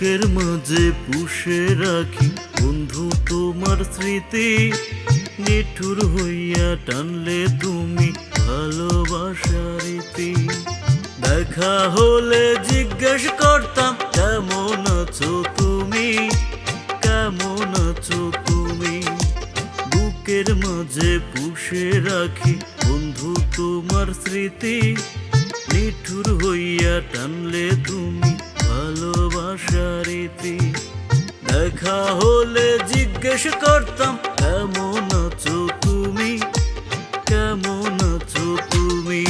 বুকের মাঝে পুষে রাখি বন্ধু তোমার স্মৃতি, নিঠুর হইয়া টানলে তুমি ভালোবাসার ইতি। দেখা হলে জিজ্ঞেস করতাম কেমন আছো তুমি, কেমন আছো তুমি। বুকের মাঝে পুষে রাখি বন্ধু তোমার স্মৃতি, নিঠুর হইয়া টানলে তুমি ভালোবাসার ইতি। দেখা হলে জিজ্ঞেস করতাম কেমন আছো তুমি, কেমন আছো তুমি।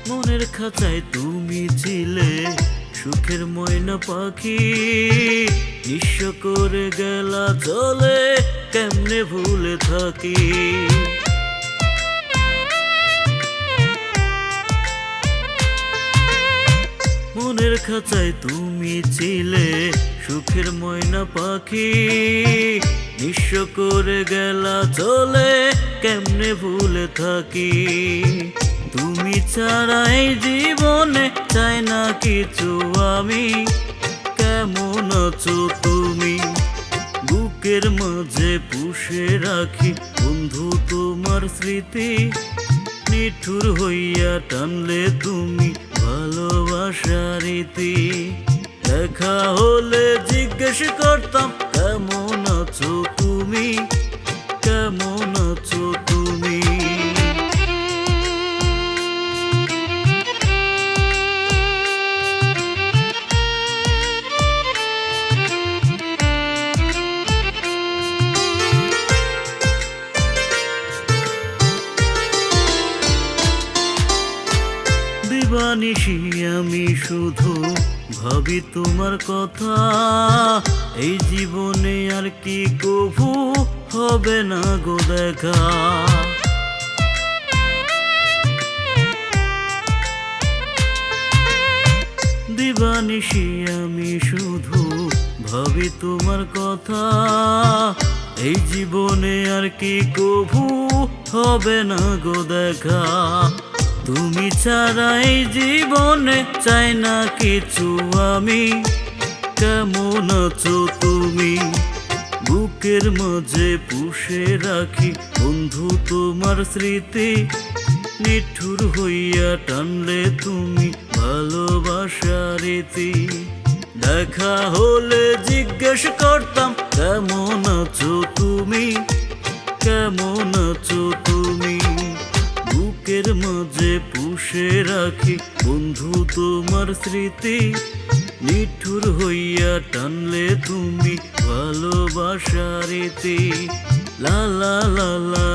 মনের খাঁচায় তুমি ছিলে সুখের ময়না পাখি, নিঃস্ব করে গেলা চলে কেমনে ভুলে থাকি। মনের খাঁচায় তুমি ছিলে সুখের ময়না পাখি, নিঃস্ব করে গেলা চলে কেমনে ভুলে থাকি। তুমি ছাড়া এই জীবনে চাই না কিছু আমি, কেমন আছো তুমি। বুকের মাঝে পুষে রাখি বন্ধু তোমার স্মৃতি, নিঠুর হইয়া টানলে তুমি ভালোবাসার ইতি। দেখা হলে জিজ্ঞেস করতাম কেমন আছো তুমি, কেমন আছো তুমি। দিবানিশি আমি শুধু ভাবি তোমার কথা, এই জীবনে আর কি কভু হবে না গো দেখা। দিবানিশি আমি শুধু ভাবি তোমার কথা, এই জীবনে আর কি কভু হবে না গো দেখা। তুমি ছাড়া এই জীবনে চাই না কিছু আমি, কেমন আছো তুমি। বুকের মাঝে পুষে রাখি বন্ধু তোমার স্মৃতি, নিঠুর হইয়া টানলে তুমি ভালোবাসার ইতি। দেখা হলে জিজ্ঞেস করতাম কেমন আছো তুমি, কেমন আছো তুমি। বুকের মাঝে পুষে রাখি বন্ধু তোমার স্মৃতি, নিঠুর হইয়া টানলে তুমি ভালোবাসার ইতি। লা লা লা লা